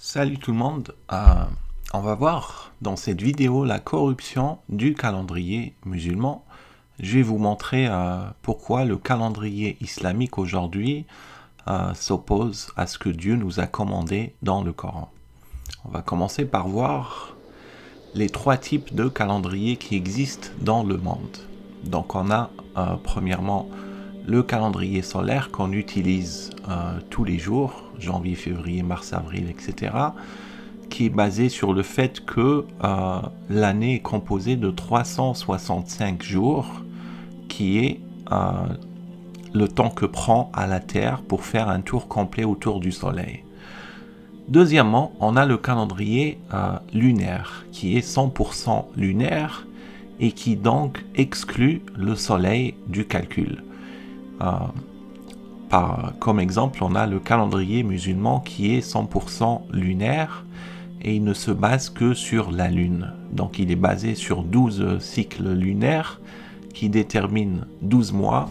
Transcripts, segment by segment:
Salut tout le monde, on va voir dans cette vidéo la corruption du calendrier musulman. Je vais vous montrer pourquoi le calendrier islamique aujourd'hui s'oppose à ce que Dieu nous a commandé dans le Coran. On va commencer par voir les trois types de calendriers qui existent dans le monde. Donc on a premièrement le calendrier solaire qu'on utilise tous les jours, janvier, février, mars, avril, etc., qui est basé sur le fait que l'année est composée de 365 jours, qui est le temps que prend à la Terre pour faire un tour complet autour du Soleil. Deuxièmement, on a le calendrier lunaire, qui est 100% lunaire et qui donc exclut le Soleil du calcul. Comme exemple, on a le calendrier musulman qui est 100% lunaire et il ne se base que sur la lune. Donc il est basé sur 12 cycles lunaires qui déterminent 12 mois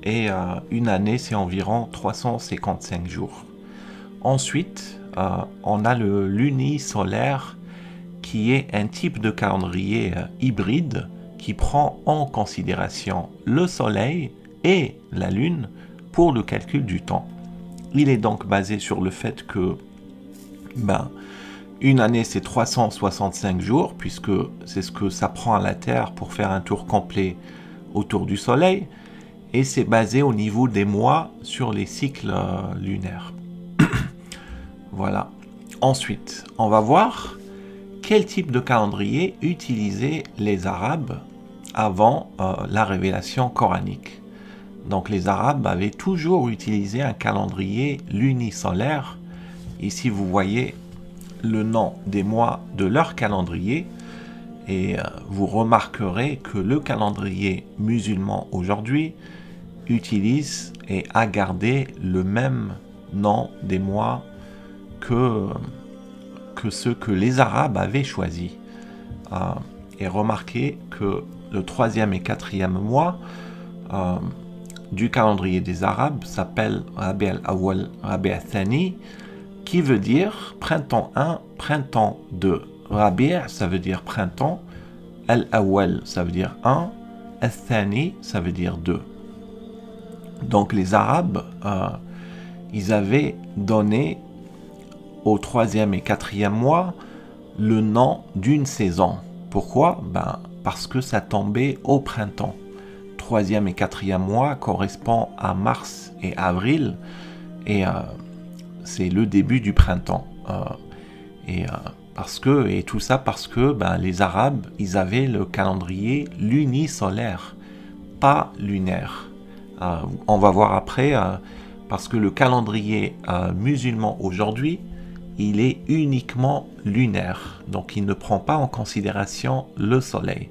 et une année c'est environ 355 jours. Ensuite, on a le lunisolaire qui est un type de calendrier hybride qui prend en considération le soleil et la lune pour le calcul du temps. Il est donc basé sur le fait que une année c'est 365 jours puisque c'est ce que ça prend à la Terre pour faire un tour complet autour du Soleil et c'est basé au niveau des mois sur les cycles lunaires. Voilà. Ensuite, on va voir quel type de calendrier utilisaient les Arabes avant la révélation coranique. Donc les Arabes avaient toujours utilisé un calendrier lunisolaire. Ici vous voyez le nom des mois de leur calendrier et vous remarquerez que le calendrier musulman aujourd'hui utilise et a gardé le même nom des mois que ceux que les Arabes avaient choisis. Et remarquez que le troisième et quatrième mois du calendrier des Arabes s'appelle Rabi' al-Awwal, Rabi' al-Thani, qui veut dire printemps 1, printemps 2. Rabi' ça veut dire printemps, al-Awwal ça veut dire 1, al-Thani ça veut dire 2. Donc les Arabes, ils avaient donné au troisième et quatrième mois le nom d'une saison. Pourquoi? Parce que ça tombait au printemps. Troisième et quatrième mois correspond à mars et avril et c'est le début du printemps. Et tout ça parce que les Arabes, ils avaient le calendrier lunisolaire, pas lunaire. On va voir après, parce que le calendrier musulman aujourd'hui, il est uniquement lunaire, donc il ne prend pas en considération le soleil.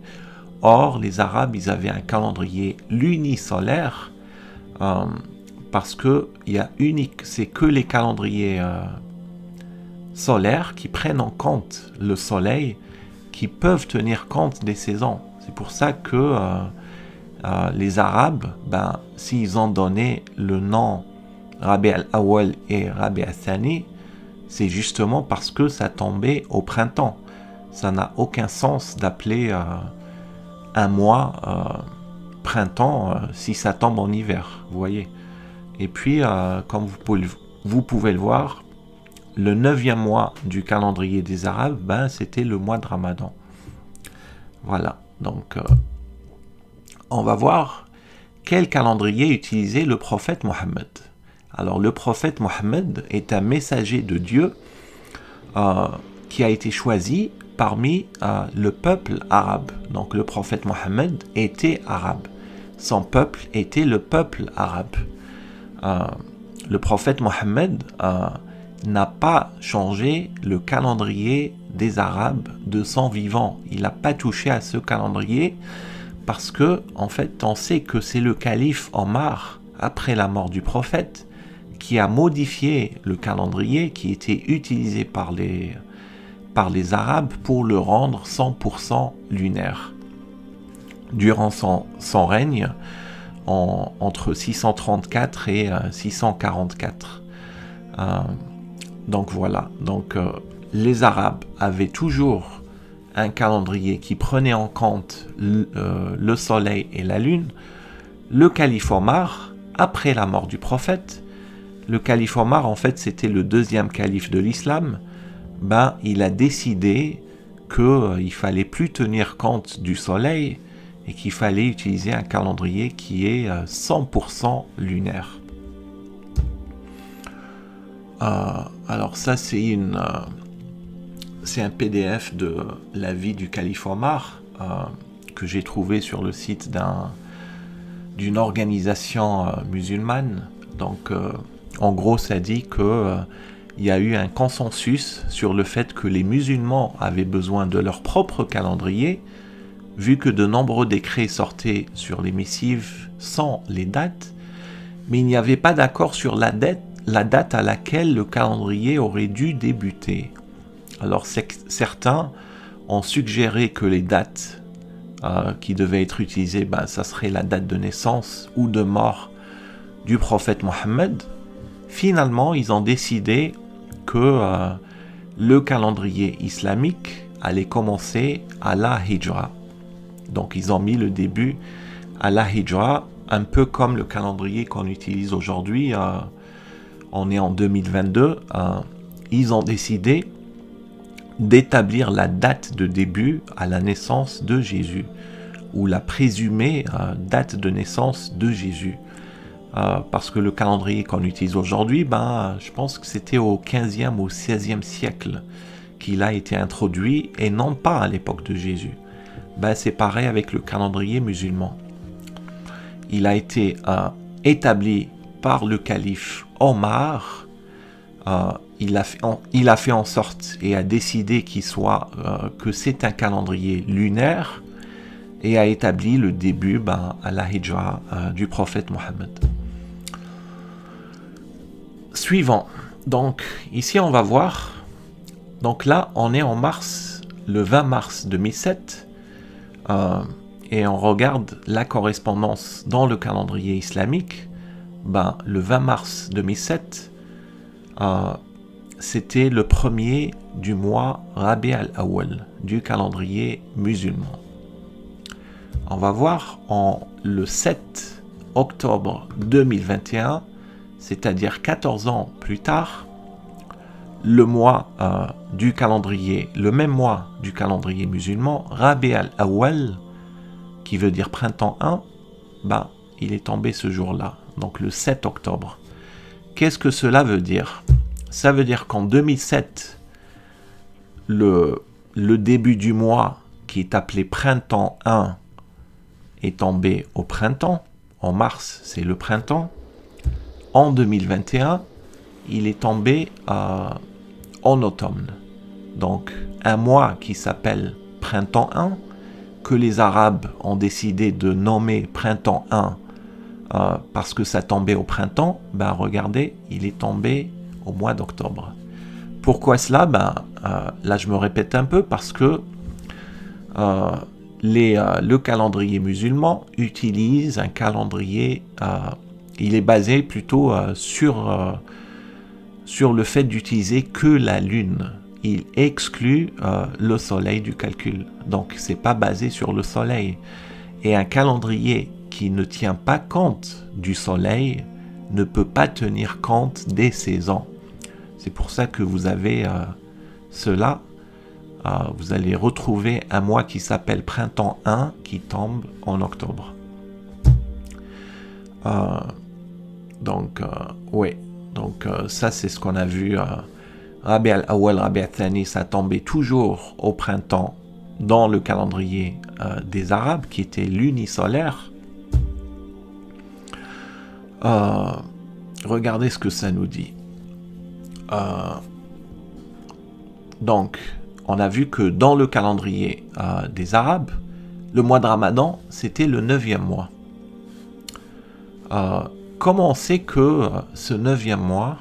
Or, les Arabes, ils avaient un calendrier lunisolaire parce que c'est que les calendriers solaires qui prennent en compte le soleil, qui peuvent tenir compte des saisons. C'est pour ça que les Arabes, s'ils ont donné le nom Rabi' al-Awwal et Rabi' al-Thani, c'est justement parce que ça tombait au printemps. Ça n'a aucun sens d'appeler un mois printemps si ça tombe en hiver, vous voyez. Et puis, comme vous pouvez le voir, le 9e mois du calendrier des Arabes, c'était le mois de Ramadan. Voilà, donc on va voir quel calendrier utilisait le prophète Mohammed. Alors le prophète Mohammed est un messager de Dieu qui a été choisi parmi le peuple arabe. Donc le prophète Mohammed était arabe. Son peuple était le peuple arabe. Le prophète Mohammed n'a pas changé le calendrier des Arabes de son vivant. Il n'a pas touché à ce calendrier parce que, en fait, on sait que c'est le calife Omar, après la mort du prophète, qui a modifié le calendrier qui était utilisé par les Arabes pour le rendre 100% lunaire. Durant son règne, entre 634 et 644. Donc voilà, les Arabes avaient toujours un calendrier qui prenait en compte le soleil et la lune. Le calife Omar, après la mort du prophète, le calife Omar, en fait, c'était le deuxième calife de l'islam, il a décidé qu'il fallait plus tenir compte du soleil et qu'il fallait utiliser un calendrier qui est 100% lunaire. Alors ça, c'est un PDF de la vie du calife Omar que j'ai trouvé sur le site d'une organisation musulmane. Donc, en gros, ça dit que il y a eu un consensus sur le fait que les musulmans avaient besoin de leur propre calendrier, vu que de nombreux décrets sortaient sur les missives sans les dates, mais il n'y avait pas d'accord sur la date à laquelle le calendrier aurait dû débuter. Alors certains ont suggéré que les dates qui devaient être utilisées, ça serait la date de naissance ou de mort du prophète Mohammed. Finalement, ils ont décidé que le calendrier islamique allait commencer à la Hijra. Donc ils ont mis le début à la Hijra, un peu comme le calendrier qu'on utilise aujourd'hui. On est en 2022. Ils ont décidé d'établir la date de début à la naissance de Jésus, ou la présumée date de naissance de Jésus. Parce que le calendrier qu'on utilise aujourd'hui, je pense que c'était au 15e ou 16e siècle qu'il a été introduit, et non pas à l'époque de Jésus. C'est pareil avec le calendrier musulman. Il a été établi par le calife Omar. Il a fait en sorte et a décidé que c'est un calendrier lunaire, et a établi le début à la Hijra du prophète Mohammed. Suivant. Donc ici on va voir. Donc là on est en mars, le 20 mars 2007, et on regarde la correspondance dans le calendrier islamique. Le 20 mars 2007, c'était le premier du mois Rabi' al-Awwal du calendrier musulman. On va voir le 7 octobre 2021, c'est-à-dire 14 ans plus tard, le même mois du calendrier musulman, Rabi' al-Awwal, qui veut dire printemps 1, il est tombé ce jour-là, donc le 7 octobre. Qu'est-ce que cela veut dire? Ça veut dire qu'en 2007, le début du mois, qui est appelé printemps 1, est tombé au printemps. En mars, c'est le printemps. En 2021, il est tombé en automne. Donc, un mois qui s'appelle printemps 1, que les Arabes ont décidé de nommer printemps 1 parce que ça tombait au printemps, regardez, il est tombé au mois d'octobre. Pourquoi cela? Là, je me répète un peu parce que le calendrier musulman utilise un calendrier, il est basé plutôt sur le fait d'utiliser que la lune. Il exclut le soleil du calcul. Donc, c'est pas basé sur le soleil. Et un calendrier qui ne tient pas compte du soleil ne peut pas tenir compte des saisons. C'est pour ça que vous avez cela. Vous allez retrouver un mois qui s'appelle printemps 1 qui tombe en octobre. Donc, ça c'est ce qu'on a vu. Rabi' al-Awwal, Rabi' al-Thani, ça tombait toujours au printemps dans le calendrier des Arabes, qui était lunisolaire. Regardez ce que ça nous dit. Donc, on a vu que dans le calendrier des Arabes, le mois de Ramadan, c'était le 9e mois. Comment on sait que ce 9e mois,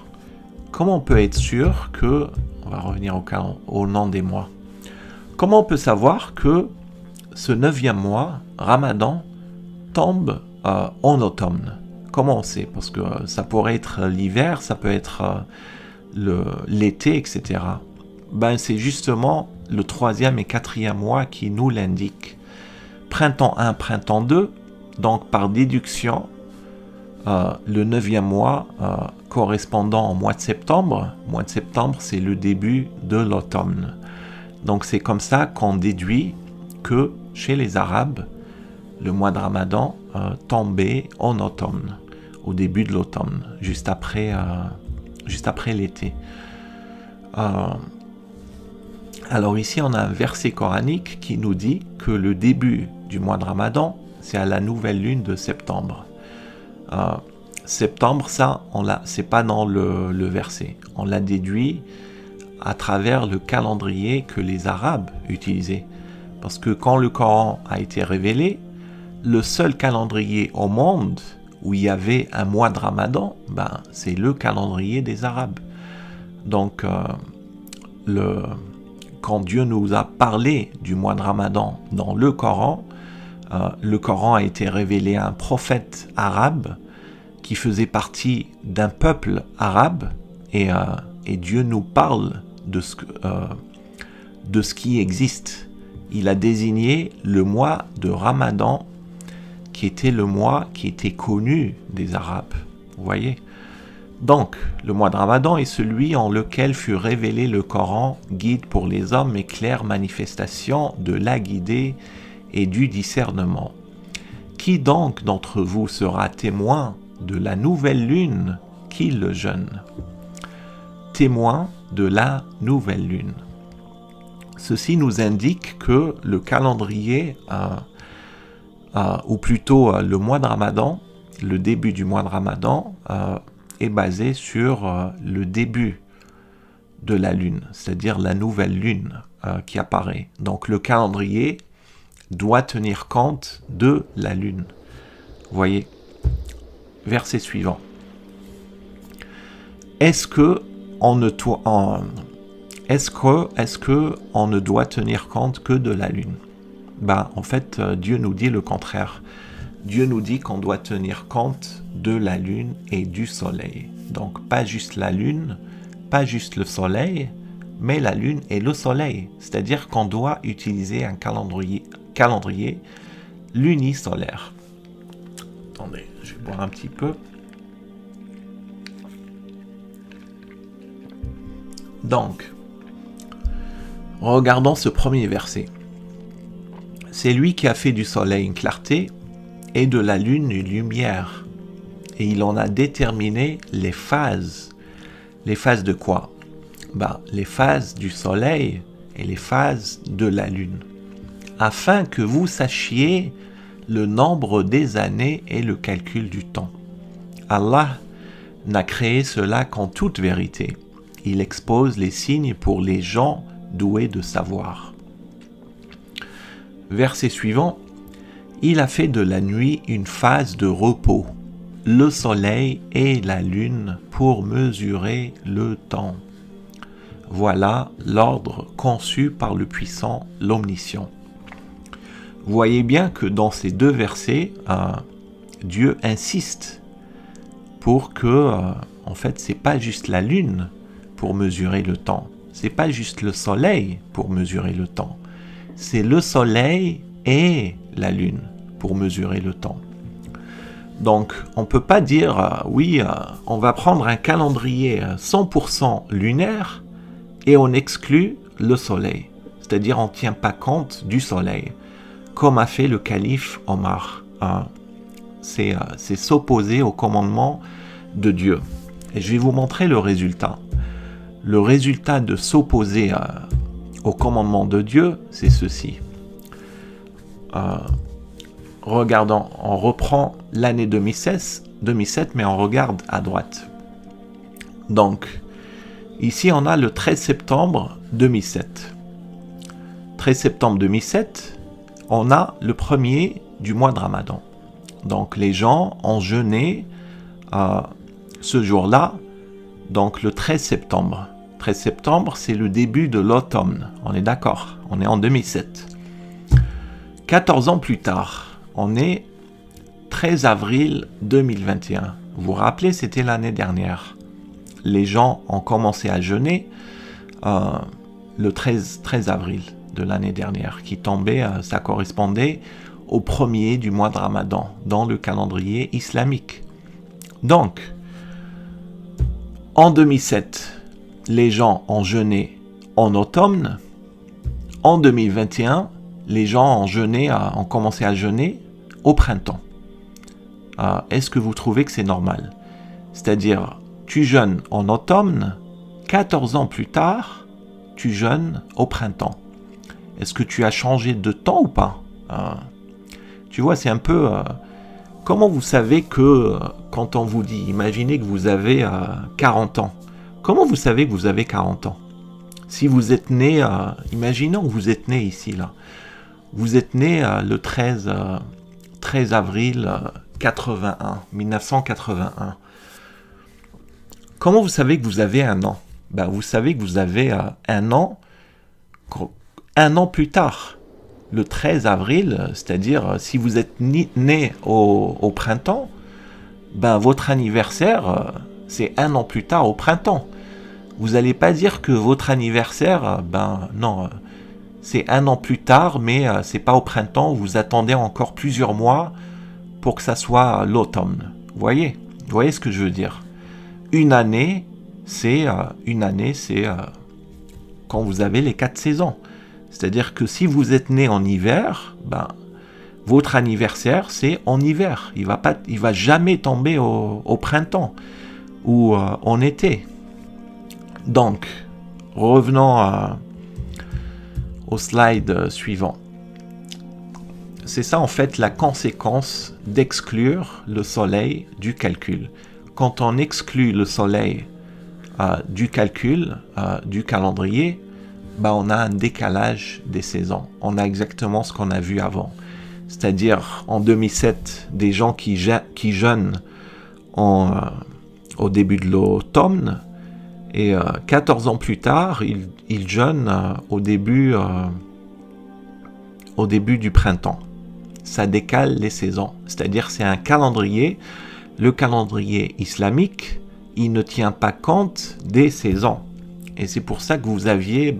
comment on peut être sûr que, on va revenir au nom des mois, comment on peut savoir que ce 9e mois, Ramadan, tombe en automne? Comment on sait? Parce que ça pourrait être l'hiver, ça peut être l'été, etc. Ben, c'est justement le 3e et 4e mois qui nous l'indiquent. Printemps 1, printemps 2, donc par déduction, le 9e mois correspondant au mois de septembre. Mois de septembre, c'est le début de l'automne. Donc c'est comme ça qu'on déduit que chez les Arabes, le mois de Ramadan tombait en automne, au début de l'automne, juste après l'été. Alors ici, on a un verset coranique qui nous dit que le début du mois de Ramadan, c'est à la nouvelle lune de septembre. Septembre, ça, c'est pas dans le verset. On l'a déduit à travers le calendrier que les Arabes utilisaient. Parce que quand le Coran a été révélé, le seul calendrier au monde où il y avait un mois de Ramadan, ben, c'est le calendrier des Arabes. Donc, quand Dieu nous a parlé du mois de Ramadan dans le Coran a été révélé à un prophète arabe qui faisait partie d'un peuple arabe, et Dieu nous parle de ce qui existe. Il a désigné le mois de Ramadan, qui était le mois qui était connu des Arabes. Vous voyez ? Donc, le mois de Ramadan est celui en lequel fut révélé le Coran, guide pour les hommes et claire manifestation de la guidée et du discernement. Qui donc d'entre vous sera témoin de la nouvelle lune qui le jeûne? Témoin de la nouvelle lune. Ceci nous indique que le calendrier, ou plutôt le mois de Ramadan, le début du mois de Ramadan, est basé sur le début de la lune, c'est-à-dire la nouvelle lune qui apparaît. Donc le calendrier doit tenir compte de la lune. Vous voyez, verset suivant. Est-ce que on ne doit tenir compte que de la lune? Ben, en fait, Dieu nous dit le contraire. Dieu nous dit qu'on doit tenir compte de la lune et du soleil. Donc, pas juste la lune, pas juste le soleil, mais la lune et le soleil. C'est-à-dire qu'on doit utiliser un calendrier lunisolaire. Attendez, je vais boire un petit peu. Donc, regardons ce premier verset. C'est lui qui a fait du soleil une clarté et de la lune une lumière. Et il en a déterminé les phases. Les phases de quoi? Ben, les phases du soleil et les phases de la lune. Afin que vous sachiez le nombre des années et le calcul du temps. Allah n'a créé cela qu'en toute vérité. Il expose les signes pour les gens doués de savoir. Verset suivant. Il a fait de la nuit une phase de repos, le soleil et la lune pour mesurer le temps. Voilà l'ordre conçu par le puissant, l'omniscient. Vous voyez bien que dans ces deux versets, Dieu insiste pour que, en fait, c'est pas juste la lune pour mesurer le temps, c'est pas juste le soleil pour mesurer le temps, c'est le soleil et la lune pour mesurer le temps. Donc, on ne peut pas dire, on va prendre un calendrier 100% lunaire et on exclut le soleil. C'est-à-dire, on ne tient pas compte du soleil, comme a fait le calife Omar. C'est s'opposer au commandement de Dieu. Et je vais vous montrer le résultat. Le résultat de s'opposer au commandement de Dieu, c'est ceci. Regardons, on reprend l'année 2007, mais on regarde à droite. Donc, ici on a le 13 septembre 2007. 13 septembre 2007, on a le premier du mois de Ramadan. Donc les gens ont jeûné ce jour-là, donc le 13 septembre. 13 septembre, c'est le début de l'automne, on est d'accord, on est en 2007. 14 ans plus tard, on est 13 avril 2021. Vous vous rappelez, c'était l'année dernière. les gens ont commencé à jeûner le 13 avril de l'année dernière, qui tombait, ça correspondait au premier du mois de Ramadan dans le calendrier islamique. Donc, en 2007, les gens ont jeûné en automne. En 2021, les gens ont commencé à jeûner au printemps. Est-ce que vous trouvez que c'est normal? C'est-à-dire, tu jeûnes en automne, 14 ans plus tard, tu jeûnes au printemps. Est-ce que tu as changé de temps ou pas? Tu vois, c'est un peu... comment vous savez que quand on vous dit, imaginez que vous avez 40 ans. Comment vous savez que vous avez 40 ans? Si vous êtes né, imaginons que vous êtes né ici, là. Vous êtes né le 13 avril 1981. Comment vous savez que vous avez un an? Ben, vous savez que vous avez un an plus tard. Le 13 avril, c'est-à-dire si vous êtes né au printemps, ben, votre anniversaire, c'est un an plus tard au printemps. Vous n'allez pas dire que votre anniversaire, ben non, c'est un an plus tard, mais c'est pas au printemps, vous attendez encore plusieurs mois pour que ça soit l'automne. Vous voyez ce que je veux dire? Une année, c'est quand vous avez les 4 saisons. C'est-à-dire que si vous êtes né en hiver, ben, votre anniversaire, c'est en hiver. Il va jamais tomber au printemps ou en été. Donc, revenons au slide suivant. C'est ça en fait la conséquence d'exclure le soleil du calcul. Quand on exclut le soleil du calcul, du calendrier, bah on a un décalage des saisons. On a exactement ce qu'on a vu avant. C'est-à-dire, en 2007, des gens qui jeûnent au début de l'automne, et 14 ans plus tard, ils jeûnent au début du printemps. Ça décale les saisons. C'est-à-dire, c'est un calendrier. Le calendrier islamique, il ne tient pas compte des saisons. Et c'est pour ça que vous aviez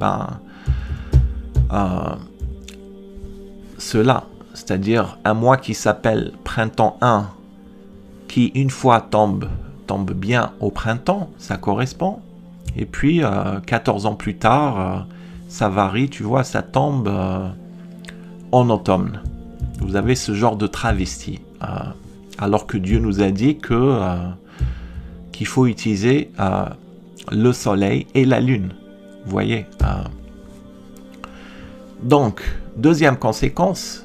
cela, c'est-à-dire un mois qui s'appelle printemps 1, qui une fois tombe bien au printemps, ça correspond. Et puis 14 ans plus tard, ça varie, tu vois, ça tombe en automne. Vous avez ce genre de travesti, alors que Dieu nous a dit qu'il faut utiliser le soleil et la lune. Vous voyez. Donc, deuxième conséquence,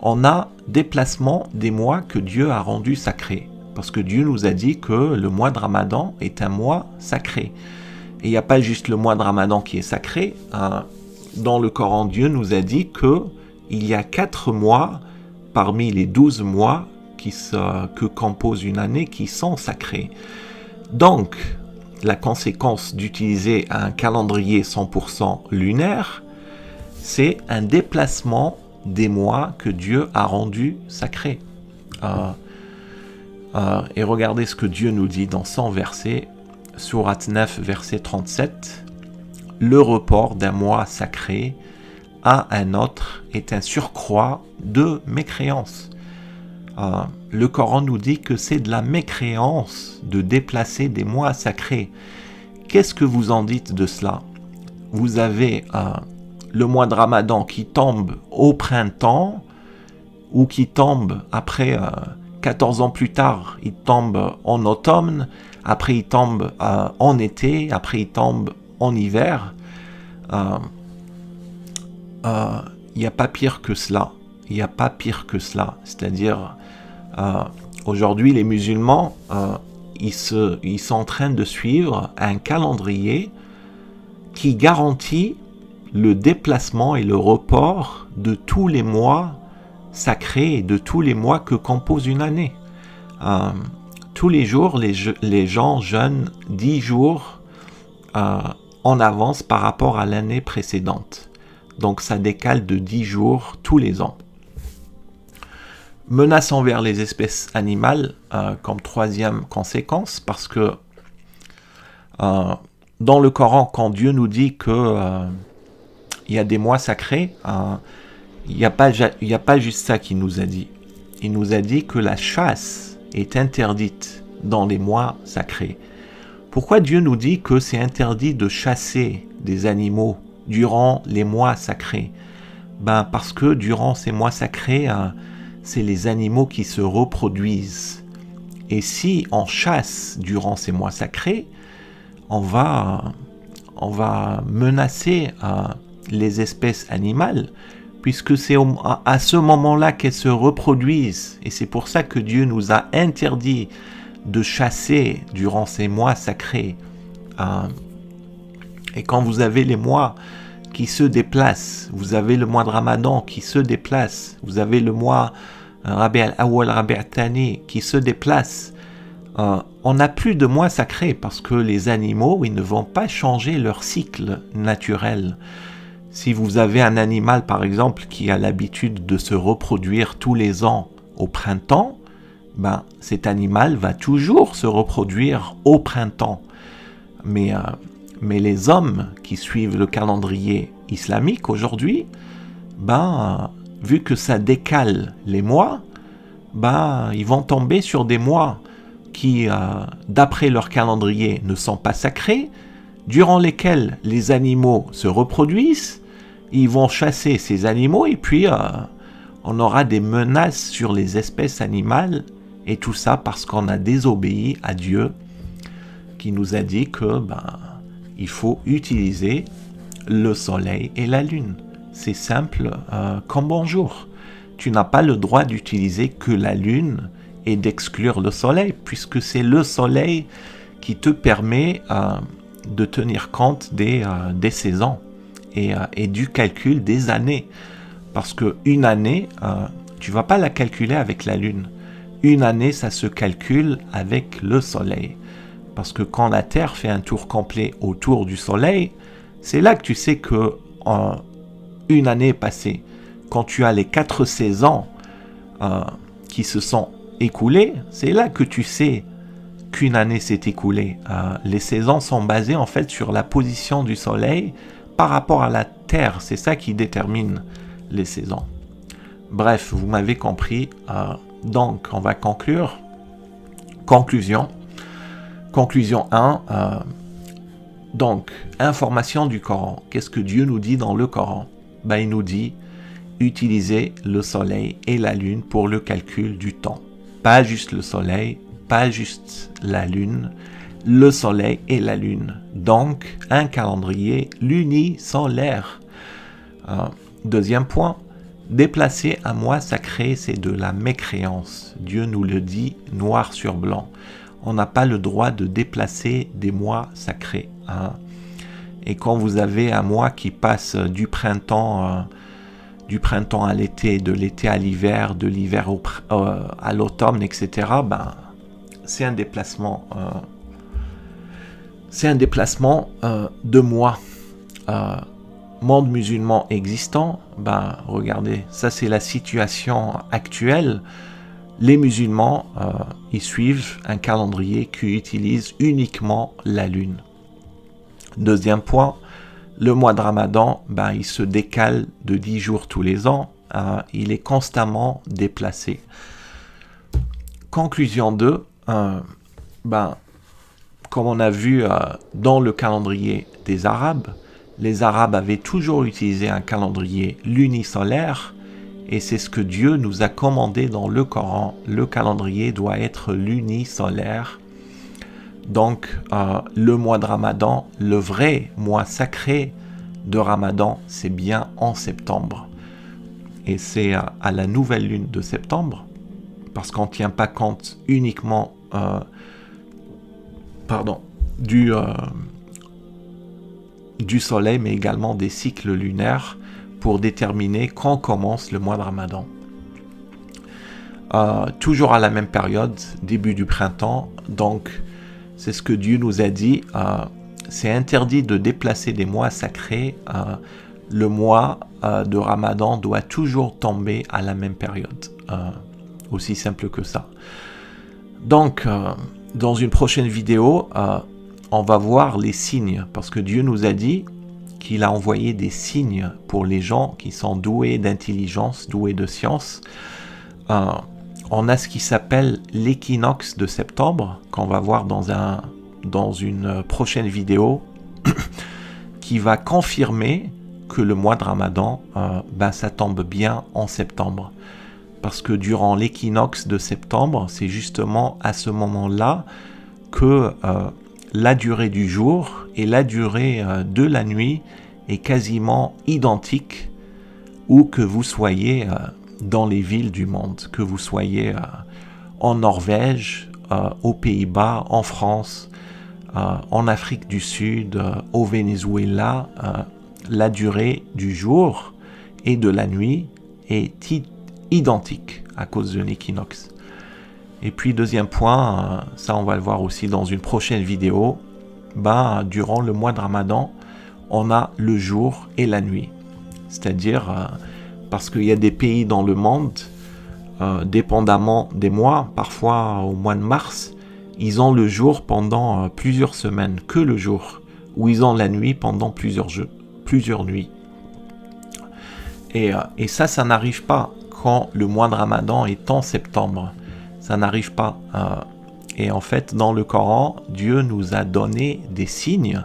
on a déplacement des mois que Dieu a rendus sacrés. Parce que Dieu nous a dit que le mois de Ramadan est un mois sacré. Et il n'y a pas juste le mois de Ramadan qui est sacré. Dans le Coran, Dieu nous a dit qu'il y a 4 mois parmi les 12 mois que compose une année qui sont sacrés. Donc, la conséquence d'utiliser un calendrier 100% lunaire, c'est un déplacement des mois que Dieu a rendus sacrés. Et regardez ce que Dieu nous dit dans son verset, Sourate 9, verset 37. Le report d'un mois sacré à un autre est un surcroît de mécréance. Le Coran nous dit que c'est de la mécréance de déplacer des mois sacrés. Qu'est-ce que vous en dites de cela? Vous avez le mois de Ramadan qui tombe au printemps ou qui tombe après 14 ans plus tard, il tombe en automne, après il tombe en été, après il tombe en hiver. Il n'y a pas pire que cela. Il n'y a pas pire que cela. C'est-à-dire, aujourd'hui, les musulmans, ils sont en train de suivre un calendrier qui garantit le déplacement et le report de tous les mois sacrés et de tous les mois que compose une année. Tous les jours, les gens jeûnent 10 jours en avance par rapport à l'année précédente. Donc ça décale de 10 jours tous les ans. Menace envers les espèces animales comme troisième conséquence, parce que Dans le Coran, quand Dieu nous dit que il y a des mois sacrés, il n'y a pas juste ça qu'il nous a dit. Il nous a dit que la chasse est interdite dans les mois sacrés. Pourquoi Dieu nous dit que c'est interdit de chasser des animaux durant les mois sacrés? Ben parce que durant ces mois sacrés, c'est les animaux qui se reproduisent. Et si on chasse durant ces mois sacrés, on va menacer les espèces animales, puisque c'est à ce moment-là qu'elles se reproduisent. Et c'est pour ça que Dieu nous a interdit de chasser durant ces mois sacrés. Et quand vous avez les mois qui se déplacent, vous avez le mois de Ramadan qui se déplace, vous avez le mois Rabi' al-Awwal, Rabi' al-Thani qui se déplace, on n'a plus de mois sacrés parce que les animaux, ils ne vont pas changer leur cycle naturel. Si vous avez un animal, par exemple, qui a l'habitude de se reproduire tous les ans au printemps, ben, cet animal va toujours se reproduire au printemps. Mais les hommes qui suivent le calendrier islamique aujourd'hui, ben, vu que ça décale les mois, ben, ils vont tomber sur des mois qui, d'après leur calendrier, ne sont pas sacrés, durant lesquels les animaux se reproduisent. Ils vont chasser ces animaux et puis on aura des menaces sur les espèces animales, et tout ça parce qu'on a désobéi à Dieu qui nous a dit que il faut utiliser le soleil et la lune. C'est simple comme bonjour. Tu n'as pas le droit d'utiliser que la lune et d'exclure le soleil, puisque c'est le soleil qui te permet de tenir compte des saisons et du calcul des années. Parce qu'une année, tu ne vas pas la calculer avec la lune. Une année, ça se calcule avec le soleil. Parce que quand la Terre fait un tour complet autour du soleil, c'est là que tu sais que une année est passée. Quand tu as les 4 saisons qui se sont écoulées, c'est là que tu sais qu'une année s'est écoulée. Les saisons sont basées en fait sur la position du soleil par rapport à la Terre. C'est ça qui détermine les saisons. Bref, vous m'avez compris. Donc, on va conclure. Conclusion 1. Donc, information du Coran. Qu'est-ce que Dieu nous dit dans le Coran? Il nous dit utiliser le soleil et la lune pour le calcul du temps. Pas juste le soleil, pas juste la lune, le soleil et la lune. Donc, un calendrier lunisolaire. Deuxième point, déplacer un mois sacré, c'est de la mécréance. Dieu nous le dit noir sur blanc. On n'a pas le droit de déplacer des mois sacrés. Et quand vous avez un mois qui passe du printemps à l'été, de l'été à l'hiver, de l'hiver à l'automne, etc., c'est un déplacement. De mois. Monde musulman existant, regardez, ça c'est la situation actuelle. Les musulmans, ils suivent un calendrier qui utilise uniquement la lune. Deuxième point, le mois de Ramadan, il se décale de 10 jours tous les ans. Il est constamment déplacé. Conclusion 2, comme on a vu dans le calendrier des Arabes, les Arabes avaient toujours utilisé un calendrier lunisolaire, et c'est ce que Dieu nous a commandé dans le Coran. Le calendrier doit être lunisolaire. Donc, le mois de Ramadan, le vrai mois sacré de Ramadan, c'est bien en septembre. Et c'est à la nouvelle lune de septembre, parce qu'on ne tient pas compte uniquement du soleil, mais également des cycles lunaires pour déterminer quand commence le mois de Ramadan. Toujours à la même période, début du printemps, donc c'est ce que Dieu nous a dit, c'est interdit de déplacer des mois sacrés, le mois de Ramadan doit toujours tomber à la même période, aussi simple que ça. Donc, dans une prochaine vidéo, on va voir les signes, parce que Dieu nous a dit qu'il a envoyé des signes pour les gens qui sont doués d'intelligence, doués de science. On a ce qui s'appelle l'équinoxe de septembre, qu'on va voir dans une prochaine vidéo, qui va confirmer que le mois de Ramadan, ça tombe bien en septembre. Parce que durant l'équinoxe de septembre, c'est justement à ce moment-là que la durée du jour et la durée de la nuit est quasiment identique, où que vous soyez dans les villes du monde, que vous soyez en Norvège, aux Pays-Bas, en France, en Afrique du Sud, au Venezuela, la durée du jour et de la nuit est identique à cause de l'équinoxe. Et puis deuxième point, ça on va le voir aussi dans une prochaine vidéo, durant le mois de Ramadan, on a le jour et la nuit. C'est-à-dire, parce qu'il y a des pays dans le monde, dépendamment des mois, parfois au mois de mars, ils ont le jour pendant plusieurs semaines, que le jour, ou ils ont la nuit pendant plusieurs nuits. Et ça n'arrive pas quand le mois de Ramadan est en septembre. Ça n'arrive pas. Et en fait, dans le Coran, Dieu nous a donné des signes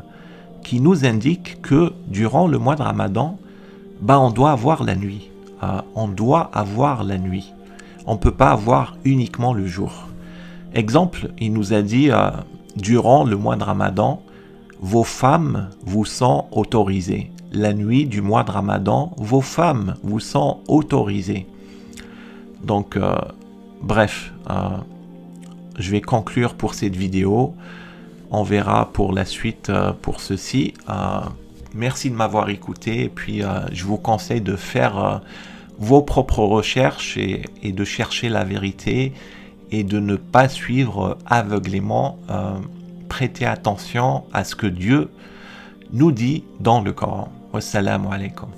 qui nous indiquent que durant le mois de Ramadan, on doit avoir la nuit. On doit avoir la nuit. On ne peut pas avoir uniquement le jour. Exemple, il nous a dit, durant le mois de Ramadan, vos femmes vous sont autorisées. La nuit du mois de Ramadan, vos femmes vous sont autorisées. Donc, bref, je vais conclure pour cette vidéo. On verra pour la suite pour ceci. Merci de m'avoir écouté. Et puis, je vous conseille de faire vos propres recherches et de chercher la vérité et de ne pas suivre aveuglément. Prêtez attention à ce que Dieu nous dit dans le Coran. Wassalamu alaikum.